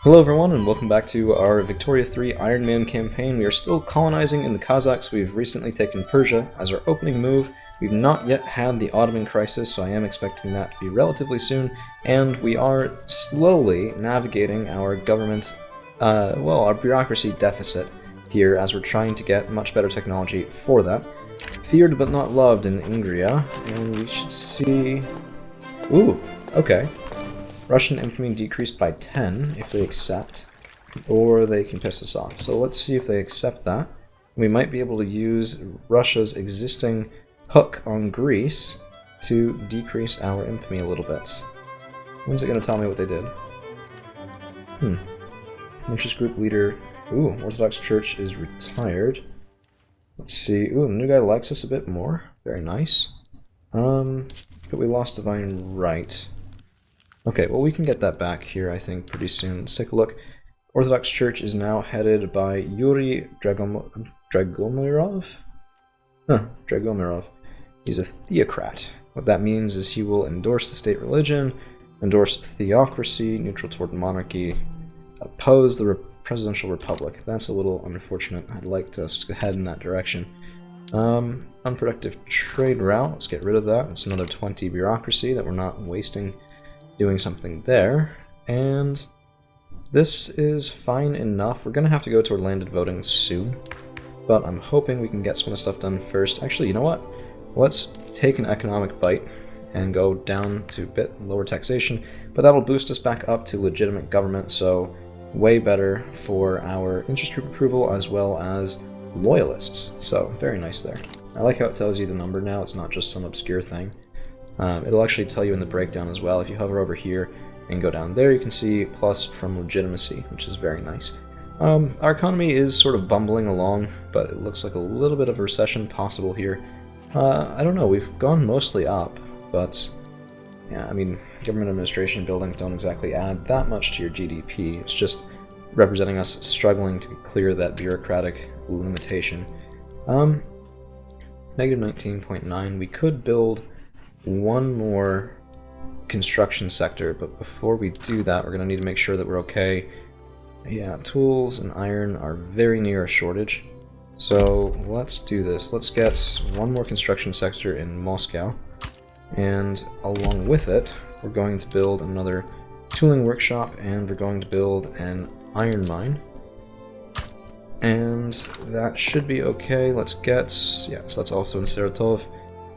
Hello everyone, and welcome back to our Victoria 3 Ironman campaign. We are still colonizing in the Kazakhs. We've recently taken Persia as our opening move. We've not yet had the Ottoman crisis, so I am expecting that to be relatively soon. And we are slowly navigating our government, our bureaucracy deficit here as we're trying to get much better technology for that. Feared but not loved in Ingria, and we should see... Ooh, okay. Russian infamy decreased by 10 if they accept, or they can piss us off. So let's see if they accept that. We might be able to use Russia's existing hook on Greece to decrease our infamy a little bit. When's it going to tell me what they did? Interest group leader. Ooh, Orthodox Church is retired. Let's see. Ooh, the new guy likes us a bit more. Very nice. But we lost Divine Right. Okay, well we can get that back here, I think, pretty soon. Let's take a look. Orthodox Church is now headed by Yuri Dragomirov? Dragomirov. He's a theocrat. What that means is he will endorse the state religion, endorse theocracy, neutral toward monarchy, oppose the presidential republic. That's a little unfortunate. I'd like us to head in that direction. Unproductive trade route. Let's get rid of that. It's another 20 bureaucracy that we're not wasting doing something there, and this is fine enough. We're gonna have to go toward landed voting soon, but I'm hoping we can get some of the stuff done first. Actually, you know what? Let's take an economic bite and go down to a bit lower taxation, but that'll boost us back up to legitimate government, so way better for our interest group approval as well as loyalists. So very nice there. I like how it tells you the number now. It's not just some obscure thing. It'll actually tell you in the breakdown as well. If you hover over here and go down there, you can see plus from legitimacy, which is very nice. Our economy is sort of bumbling along, but it looks like a little bit of a recession possible here. I don't know, we've gone mostly up, but yeah, I mean, government administration buildings don't exactly add that much to your GDP. It's just representing us struggling to clear that bureaucratic limitation. Negative 19.9, we could build one more construction sector, but before we do that, we're going to need to make sure that we're okay. Yeah, tools and iron are very near a shortage, so let's do this. Let's get one more construction sector in Moscow, and along with it, we're going to build another tooling workshop, and we're going to build an iron mine. And that should be okay. Let's get, yeah, so that's also in Saratov.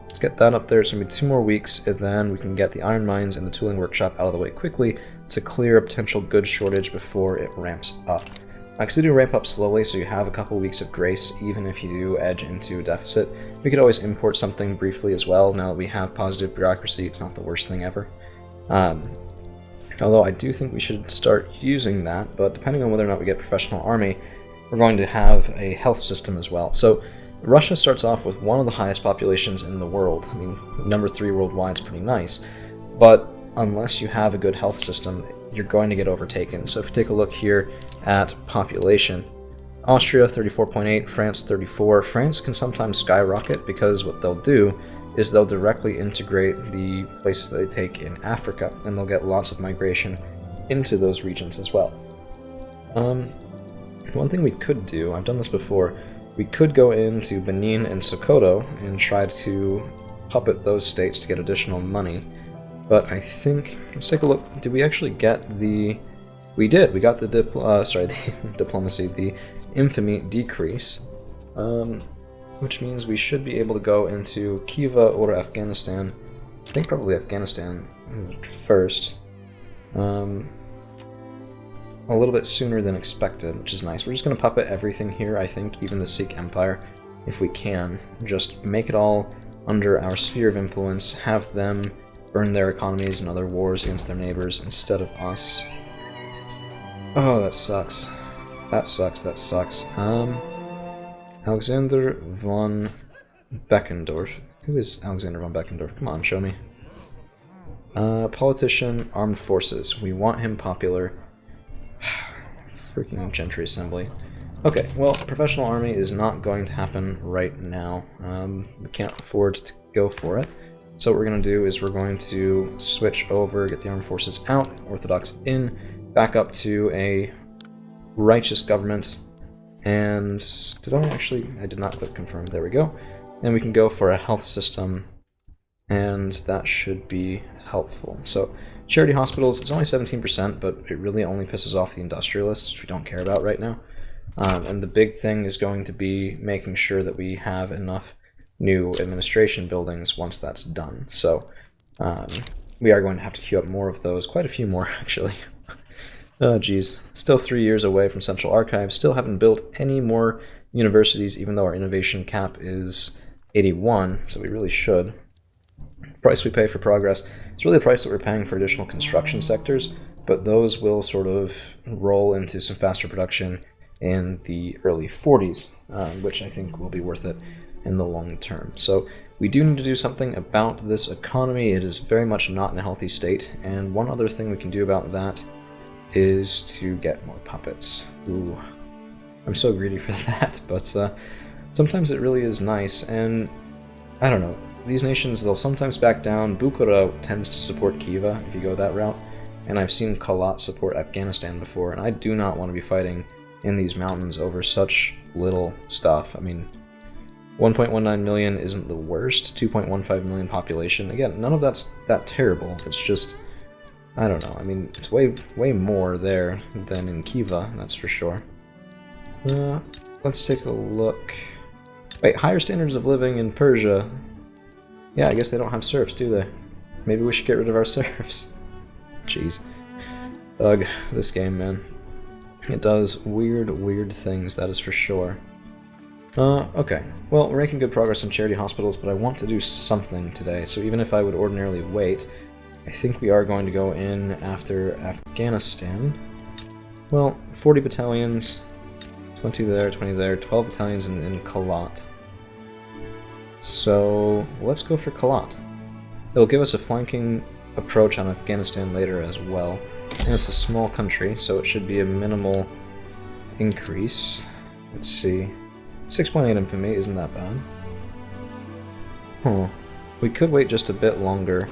Let's get that up there. It's going to be 2 more weeks, and then we can get the iron mines and the tooling workshop out of the way quickly to clear a potential goods shortage before it ramps up. Because they do ramp up slowly, so you have a couple weeks of grace, even if you do edge into a deficit. We could always import something briefly as well. Now that we have positive bureaucracy, it's not the worst thing ever. Although I do think we should start using that, but depending on whether or not we get professional army, we're going to have a health system as well. So Russia starts off with one of the highest populations in the world. I mean, number 3 worldwide is pretty nice, but unless you have a good health system, you're going to get overtaken. So if you take a look here at population, Austria 34.8, France 34. France can sometimes skyrocket because what they'll do is they'll directly integrate the places that they take in Africa, and they'll get lots of migration into those regions as well. One thing we could do, I've done this before, we could go into Benin and Sokoto and try to puppet those states to get additional money. But I think, let's take a look. Did we actually get the... We did. We got the the diplomacy, the infamy decrease, which means we should be able to go into Kiva or Afghanistan. I think probably Afghanistan first. A little bit sooner than expected, which is nice. We're just going to puppet everything here, I think, even the Sikh Empire, if we can. Just make it all under our sphere of influence, have them burn their economies in other wars against their neighbors instead of us. Oh, that sucks. That sucks, that sucks. Alexander von Beckendorf. Who is Alexander von Beckendorf? Come on, show me. Politician, armed forces. We want him popular. Freaking gentry assembly. Okay, well, professional army is not going to happen right now. We can't afford to go for it. So what we're going to do is we're going to switch over, get the armed forces out, Orthodox in, back up to a righteous government. And did I actually? I did not click confirm. There we go. And we can go for a health system, and that should be helpful. So charity hospitals, it's only 17%, but it really only pisses off the industrialists, which we don't care about right now. And the big thing is going to be making sure that we have enough new administration buildings once that's done. So we are going to have to queue up more of those, quite a few more actually. Oh geez, still 3 years away from Central Archives, still haven't built any more universities even though our innovation cap is 81, so we really should. Price we pay for progress, it's really the price that we're paying for additional construction sectors, but those will sort of roll into some faster production in the early 40s, which I think will be worth it in the long term. So we do need to do something about this economy. It is very much not in a healthy state, and one other thing we can do about that is to get more puppets. Ooh, I'm so greedy for that, but sometimes it really is nice, and I don't know, these nations, they'll sometimes back down. Bukhara tends to support Khiva if you go that route, and I've seen Kalat support Afghanistan before, and I do not want to be fighting in these mountains over such little stuff. I mean, 1.19 million isn't the worst, 2.15 million population. Again, none of that's that terrible, it's just, I don't know, I mean, it's way more there than in Khiva, that's for sure. Let's take a look. Wait, higher standards of living in Persia. Yeah, I guess they don't have serfs, do they? Maybe we should get rid of our serfs. Jeez. Ugh, this game, man. It does weird things, that is for sure. Okay. Well, we're making good progress on charity hospitals, but I want to do something today, so even if I would ordinarily wait, I think we are going to go in after Afghanistan. Well, 40 battalions, 20 there, 20 there, 12 battalions in Kalat. So let's go for Kalat. It'll give us a flanking approach on Afghanistan later as well. And it's a small country, so it should be a minimal increase. Let's see. 6.8 infamy isn't that bad. Huh. We could wait just a bit longer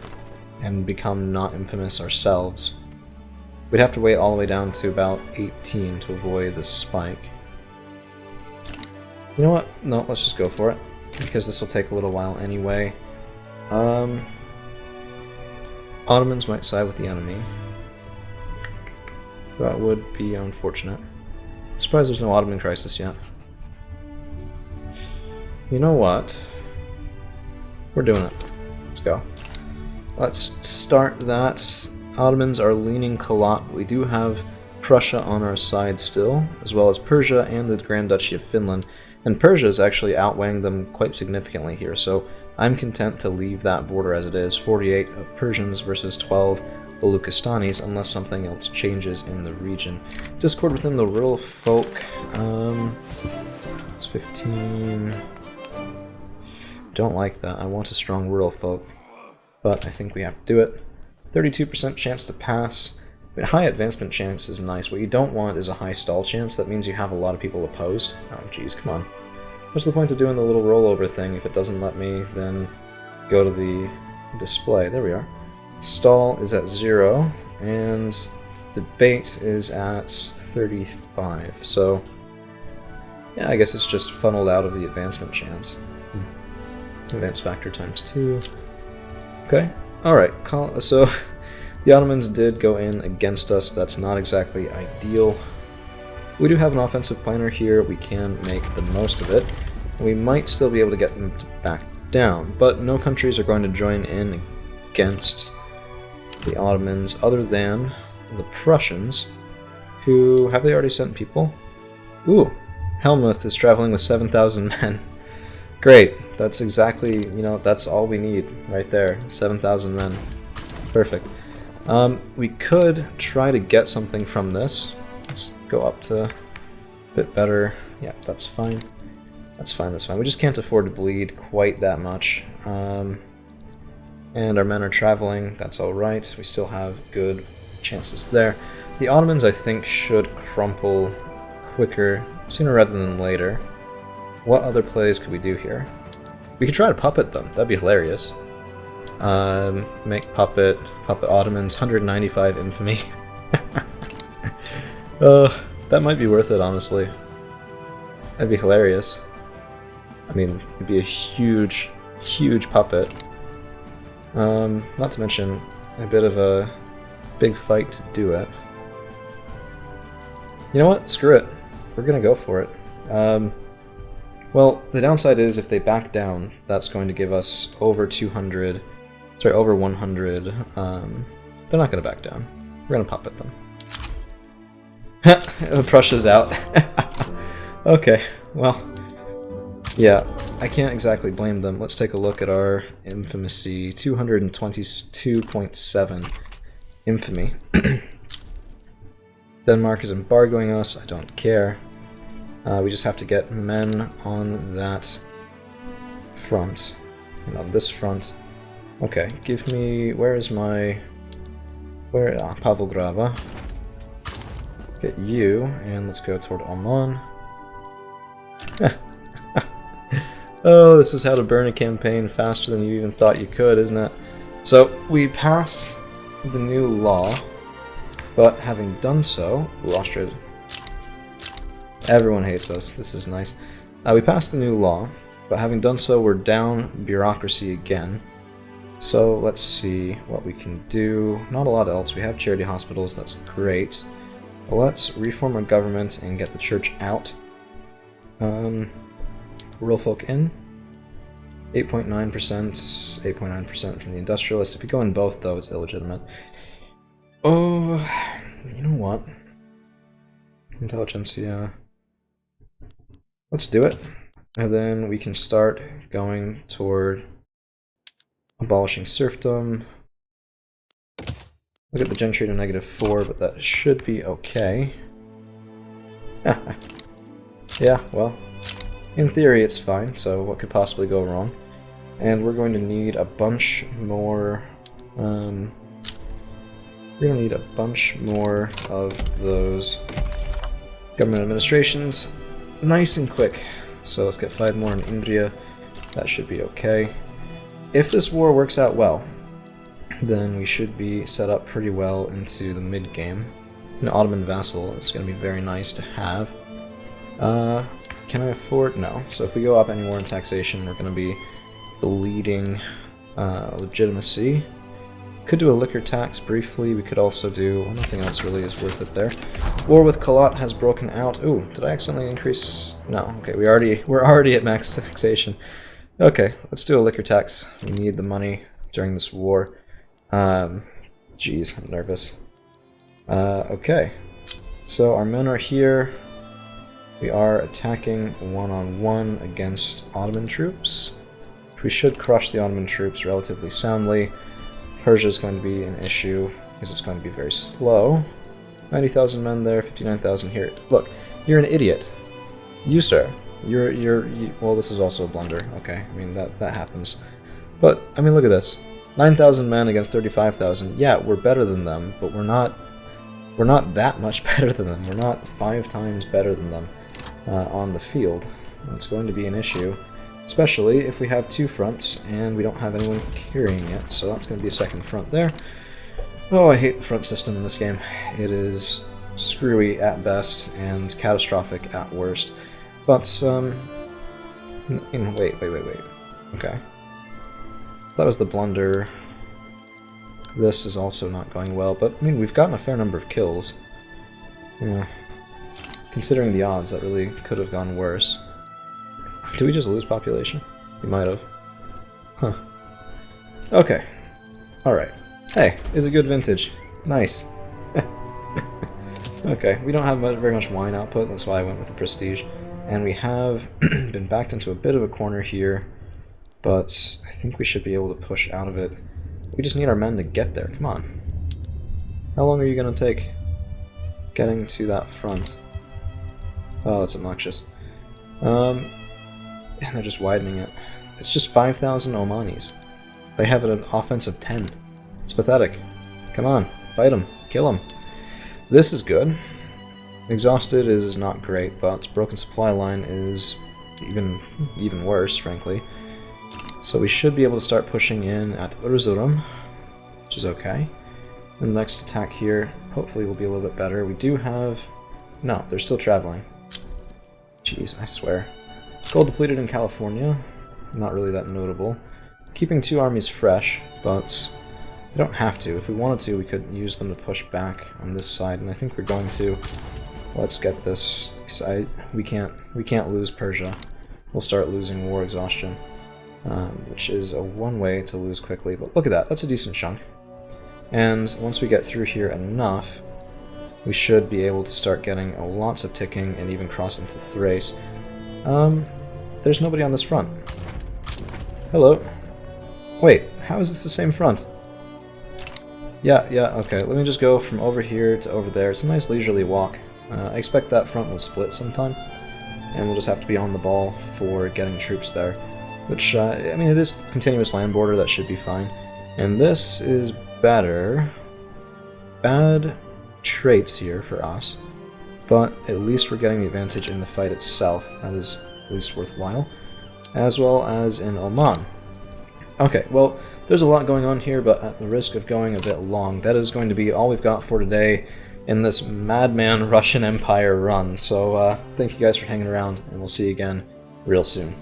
and become not infamous ourselves. We'd have to wait all the way down to about 18 to avoid the spike. You know what? No, let's just go for it, because this will take a little while anyway. Ottomans might side with the enemy. That would be unfortunate. I'm surprised there's no Ottoman crisis yet. You know what? We're doing it. Let's go. Let's start that. Ottomans are leaning Kalat, but we do have Prussia on our side still, as well as Persia and the Grand Duchy of Finland. And Persia is actually outweighing them quite significantly here, so I'm content to leave that border as it is, 48 of Persians versus 12 Baluchistanis, unless something else changes in the region. Discord within the rural folk, it's 15... Don't like that, I want a strong rural folk, but I think we have to do it. 32% chance to pass. I mean, high advancement chance is nice. What you don't want is a high stall chance. That means you have a lot of people opposed. Oh, jeez, come on. What's the point of doing the little rollover thing? If it doesn't let me, then go to the display. There we are. Stall is at 0, and debate is at 35. So, yeah, I guess it's just funneled out of the advancement chance. Advance factor times 2. Okay. Alright, so the Ottomans did go in against us. That's not exactly ideal. We do have an offensive planner here. We can make the most of it. We might still be able to get them to back down, but no countries are going to join in against the Ottomans other than the Prussians, who... have they already sent people? Ooh, Helmuth is traveling with 7,000 men. Great, that's exactly, you know, that's all we need right there, 7,000 men. Perfect. We could try to get something from this. Let's go up to a bit better. Yeah, that's fine. That's fine, that's fine. We just can't afford to bleed quite that much. And our men are traveling, that's alright. We still have good chances there. The Ottomans, I think, should crumple quicker, sooner rather than later. What other plays could we do here? We could try to puppet them, that'd be hilarious. Make puppet Ottomans, 195 infamy. That might be worth it, honestly. That'd be hilarious. I mean, it'd be a huge, huge puppet. Not to mention a bit of a big fight to do it. You know what? Screw it. We're gonna go for it. Well, the downside is if they back down, that's going to give us over 200... Sorry, over 100. They're not gonna back down. We're gonna puppet them. Prussia's out. Okay, well... Yeah, I can't exactly blame them. Let's take a look at our infamy. 222.7 infamy. Denmark is embargoing us. I don't care. We just have to get men on that front. And on this front. Okay, give me... Where is my... Where... Ah, Pavlograva. Get you, and let's go toward Oman. Oh, this is how to burn a campaign faster than you even thought you could, isn't it? So, we passed the new law, but having done so... Ooh, Austria. Everyone hates us. This is nice. We passed the new law, but having done so, we're down bureaucracy again. So, let's see what we can do. Not a lot else. We have charity hospitals, that's great. But let's reform our government and get the church out. Rural folk in. 8.9%, 8.9% from the industrialists. If you go in both, though, it's illegitimate. Oh, you know what? Intelligentsia. Let's do it. And then we can start going toward abolishing serfdom. Look at the gentry to -4, but that should be okay. Yeah, well, in theory it's fine, so what could possibly go wrong? And we're going to need a bunch more... we're going to need a bunch more of those government administrations nice and quick. So let's get 5 more in India. That should be okay. If this war works out well, then we should be set up pretty well into the mid-game. An Ottoman vassal is going to be very nice to have. Can I afford? No. So if we go up any more in taxation, we're going to be bleeding legitimacy. Could do a liquor tax briefly. We could also do... Well, nothing else really is worth it there. War with Kalat has broken out. Ooh, did I accidentally increase? No. Okay, we're already at max taxation. Okay, let's do a liquor tax. We need the money during this war. Jeez, I'm nervous. Okay. So our men are here. We are attacking one-on-one against Ottoman troops. We should crush the Ottoman troops relatively soundly. Persia is going to be an issue because it's going to be very slow. 90,000 men there, 59,000 here. Look, you're an idiot. You, sir. Well, this is also a blunder. Okay, I mean, that happens. But, I mean, look at this. 9,000 men against 35,000. Yeah, we're better than them, but we're not that much better than them. We're not 5 times better than them on the field. That's going to be an issue, especially if we have 2 fronts and we don't have anyone carrying it. So that's going to be a second front there. Oh, I hate the front system in this game. It is screwy at best and catastrophic at worst. But, wait. Okay. So that was the blunder. This is also not going well, but, I mean, we've gotten a fair number of kills. Yeah. Considering the odds, that really could have gone worse. Did we just lose population? We might have. Huh. Okay. Alright. Hey, it's a good vintage. Nice. Okay, we don't have very much wine output, that's why I went with the prestige. And we have been backed into a bit of a corner here, but I think we should be able to push out of it. We just need our men to get there, come on. How long are you going to take getting to that front? Oh, that's obnoxious. And they're just widening it. It's just 5,000 Omanis. They have an offense of 10. It's pathetic. Come on, fight them, kill them. This is good. Exhausted is not great, but broken supply line is even worse, frankly. So we should be able to start pushing in at Erzurum, which is okay. And the next attack here, hopefully, will be a little bit better. We do have No, they're still traveling. Jeez, I swear. Gold depleted in California. Not really that notable. Keeping 2 armies fresh, but we don't have to. If we wanted to, we could use them to push back on this side, and I think we're going to. Let's get this, because we can't lose Persia. We'll start losing war exhaustion, which is one way to lose quickly. But look at that, that's a decent chunk. And once we get through here enough, we should be able to start getting lots of ticking and even cross into Thrace. There's nobody on this front. Hello. Wait, how is this the same front? Yeah, okay. Let me just go from over here to over there. It's a nice leisurely walk. I expect that front will split sometime, and we'll just have to be on the ball for getting troops there. Which, I mean, it is continuous land border, that should be fine. And this is better. Bad traits here for us, but at least we're getting the advantage in the fight itself. That is at least worthwhile. As well as in Oman. Okay, well, there's a lot going on here, but at the risk of going a bit long, that is going to be all we've got for today in this Madman Russian Empire run. So thank you guys for hanging around, and we'll see you again real soon.